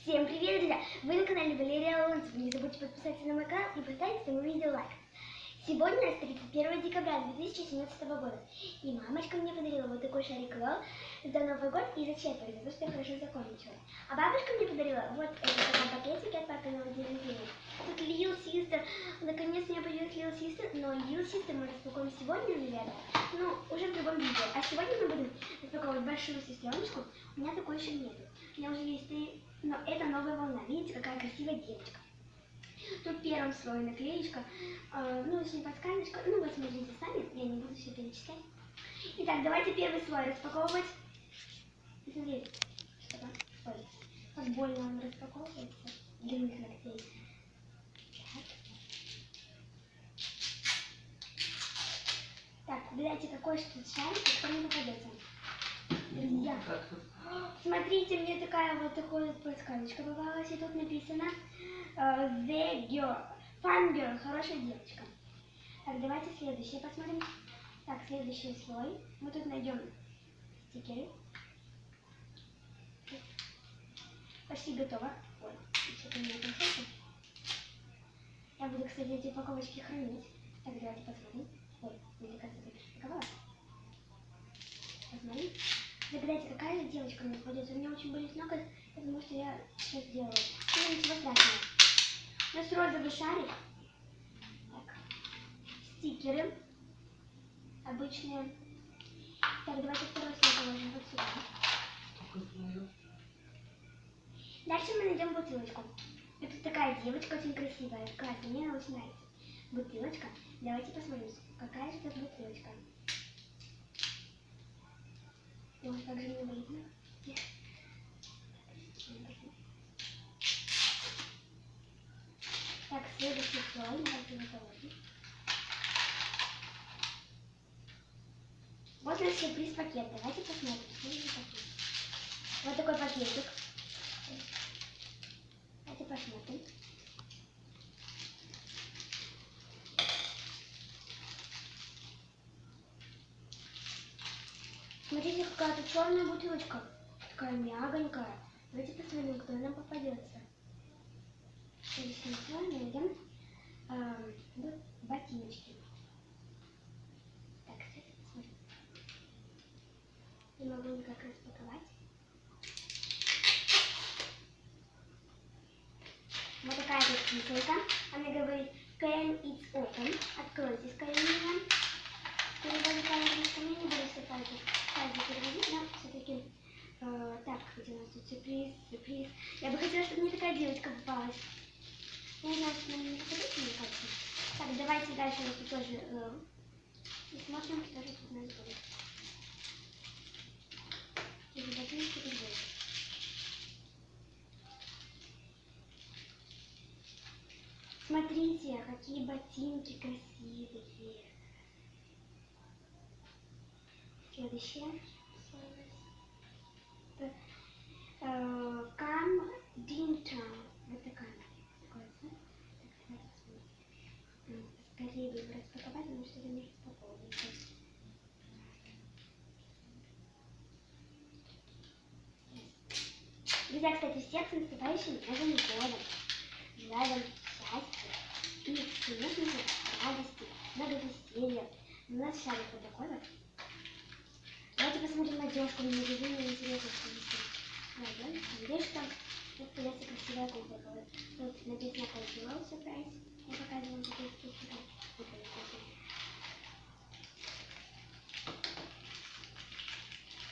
Всем привет, друзья! Вы на канале Валерия Лунцева. Не забудьте подписаться на мой канал и поставить этому видео лайк. Сегодня у нас 31 декабря 2017 года. И мамочка мне подарила вот такой шарик Лол за Новый год и за честность, за то, что я хорошо закончила. А бабушка мне подарила вот этот пакетик от папиного день рождения. Тут Little Sister. Наконец у меня появилась Little Sister, но Little Sister мы распакуем сегодня, наверное. Ну, уже в другом видео. А сегодня мы будем распаковывать большую сестреночку. У меня такой еще нету. У меня уже есть 3, но это новая волна. Видите, какая красивая девочка. Тут первым слоем наклеечка, ну, очень подсказочка. Ну, вы смотрите сами, я не буду все перечислять. Итак, давайте первый слой распаковывать. Смотрите, что-то, ой, как больно он распаковывается. Длинных ногтей. Так, выбирайте какой что шарик, кто мне попадется. Друзья, смотрите, мне такая вот подсказочка попалась, и тут написано The Girl, Fun Girl, хорошая девочка. Так, давайте следующее посмотрим. Так, следующий слой. Мы тут найдем стикеры. Почти готово. Ой, что-то у меня кончается. Я буду, кстати, эти упаковочки хранить. Так, давайте посмотрим. Ой, мне кажется, я перепаковала. Посмотрим. Загадайте, какая же девочка мне попадется. У меня очень болит нога, потому что я сейчас делаю. Ну, ничего страшного. У нас розовый шарик. Так. Стикеры. Обычные. Так, давайте второй слой положим вот сюда. Дальше мы найдем бутылочку. Это такая девочка очень красивая. Классная, мне она очень нравится. Бутылочка. Давайте посмотрим, какая же это бутылочка. Ой, как же не видно. Так, следующий слой. Давайте его положим. Вот наш сюрприз-пакет. Давайте посмотрим, что это за пакет. Вот такой пакетик. Давайте посмотрим. Смотрите, какая-то черная бутылочка. Такая мягонькая. Давайте посмотрим, кто нам попадется. Следующим слоем найдем ботиночки. Так, кстати, посмотрим. Не могу никак распаковать. Вот такая вот киселька. Она говорит, can it's open. Откройте скорее меня. Переводит по-английски. Я не буду все пальцы переводить, но все-таки... так, где у нас тут сюрприз. Я бы хотела, чтобы мне такая девочка попалась. Я не знаю, что мне не попадется, мне кажется. Так, давайте дальше у нас тут тоже... и смотрим, что же тут у нас будет. Смотрите, какие ботинки красивые. Следующее. Cam Dinton. Вот такая. Скорее бы распаковать, потому что это не распаковывается. Друзья, кстати, всех с наступающим Новым годом. Желаю вам счастья и, конечно же, радости, много веселья. У нас шарик вот такой вот. Давайте посмотрим одежку в магазине, мне интересно, что здесь. Надеюсь, что тут появится красивая куколка. Тут написано Cultural Surprise. Я показываю вам такие штуки.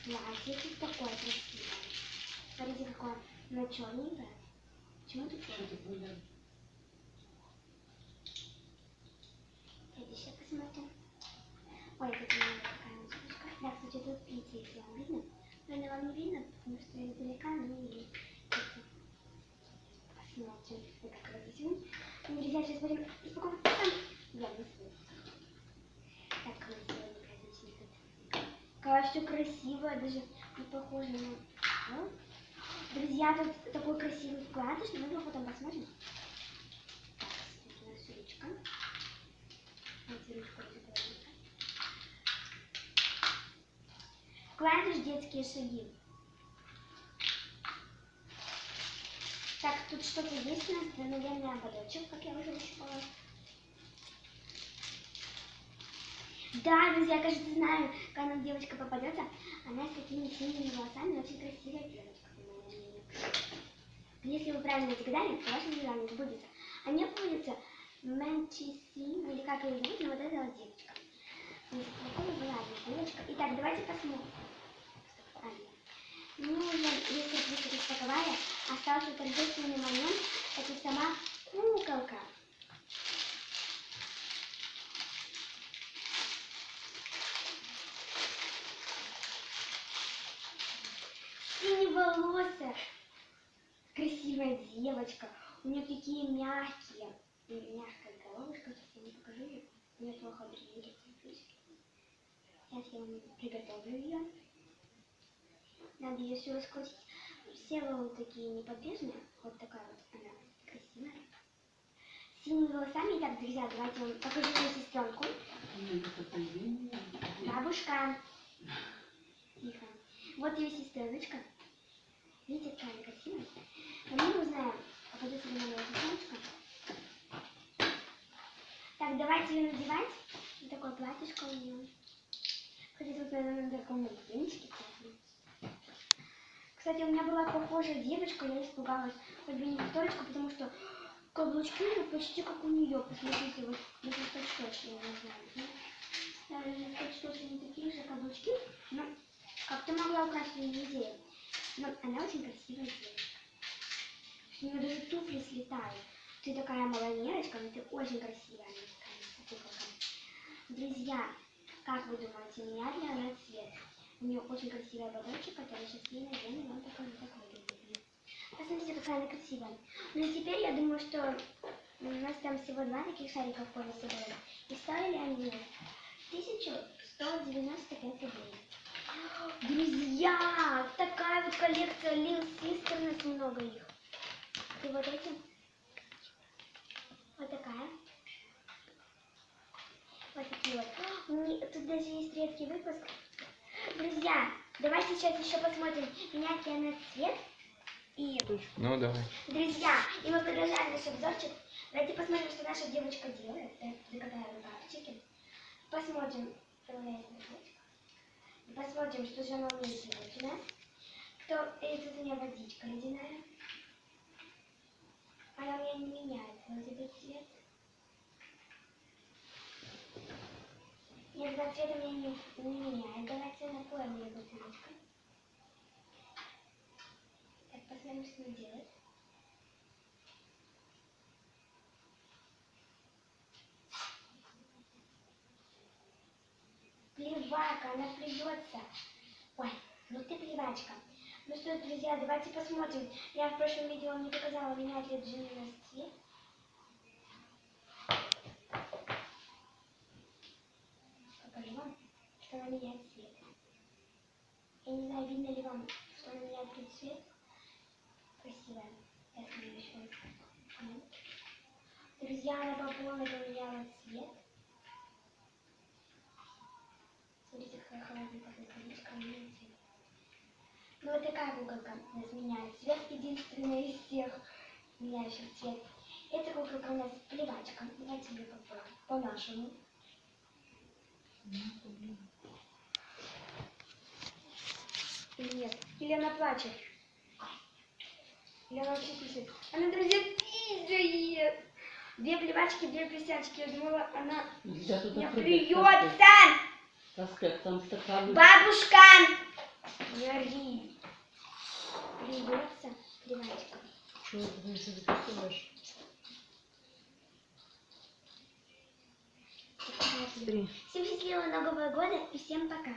Платье тут такое красивое. Смотрите, какое оно черненькое. Почему тут черненькое? Следующее посмотрим. Ой, тут у меня такая музычка. Да, кстати, тут пицца, если вам видно. Наверное, вам не видно, потому что я издалека, но и посмотрим. Вот так вот возьму. Ну, друзья, сейчас будем распаковывать там. Я не слышу. Так, мы сегодня праздничный тут. Какая все красивая, даже не похожа на... Ну, друзья, тут такой красивый вкладыш, но мы его потом посмотрим. Так, тут у нас ручка. Давайте ручку разобьем. Вкладыш детские шаги. тут что-то есть у нас, это, наверное, ободочек, как я уже нащупала. Да, друзья, кажется, знаю, когда нам девочка попадется. Она с такими синими волосами, очень красивая девочка, по моему мнению. Если вы правильно загадали, то ваше желание сбудется. А мне будет Мэнчисин, или как ее зовут, но вот эта вот девочка. Какая была одна девочка. Итак, давайте посмотрим. Мне уже, если будет распаковая, остался торжественный момент. Это сама куколка. Синеволосая, красивая девочка. У нее такие мягкие, мягкая головушка. Сейчас я вам покажу ее. У нее плохо двигается. Сейчас я вам приготовлю ее. Надо ее все раскрутить. Все вот такие неподвижные. Вот такая вот она красивая. С синими волосами. Итак, друзья, давайте я вам покажу ее сестренку. Бабушка. Тихо. Вот ее сестреночка. Видите, какая она красивая? Но мы узнаем, попадется ли на моя сестреночка. Так, давайте ее надевать. Вот такое платьишко у нее. Кстати, тут, наверное, на таком манекенчике. Кстати, у меня была похожая девочка, я испугалась. Хоть бы не Викторочка, потому что каблучки вот почти как у нее. Посмотрите, вот даже точно, я не знаю. Даже точно не такие же каблучки, но как-то могла украсть ее идею. Но она очень красивая девочка. У нее даже туфли слетают. Ты такая малолерочка, но ты очень красивая. Друзья, как вы думаете, меняет ли она цвет? У нее очень красивый ободочек, который сейчас ей надену, вам покажу, как выглядит. Посмотрите, какая она красивая. Ну и теперь я думаю, что у нас там всего 2 таких шарика в форме сегодня. И стоили они 1195 рублей. Друзья, такая вот коллекция Little Sister, у нас много их. И вот эти. Вот такая. Вот такие вот. Тут даже есть редкий выпуск. Друзья, давайте сейчас еще посмотрим, меняет ли она цвет. И... Ну, давай. Друзья, и мы продолжаем наш обзорчик. Давайте посмотрим, что наша девочка делает. Закатаем рукавчики. Посмотрим, посмотрим, что же она умеет делать у нас. Это у меня водичка ледяная. Она у меня не меняет вот этот цвет. Нет, этот цвет у меня не меняет. Давайте напоим ее бутылочкой. Так, посмотрим, что она делает. Плевака, она плюется. Ой, ну ты плевачка. Ну что, друзья, давайте посмотрим. Я в прошлом видео вам не показала, меняет ли Джинни у нас цвет. Покажу вам, что она меняет цвет. Я не знаю, видно ли вам, что она меняет цвет. Красивая. Я смотрю еще раз. Друзья, она по полной поменяла цвет. Смотрите, какая холодненькая рукавичка меняет цвет. Ну вот такая куколка у нас меняет цвет. Единственная из всех меняющих цвет. Эта куколка у нас плевачка. Давайте ее попробуем по-нашему. Или нет? Или она плачет? Или она вообще пишет? Она, друзья, пиздает! 2 плевачки, 2 присячки. Я думала, она не плюется! Бабушка! Не ори. Плюется плевачка. Чего ты не записываешь? Всем счастливого Нового года и всем пока!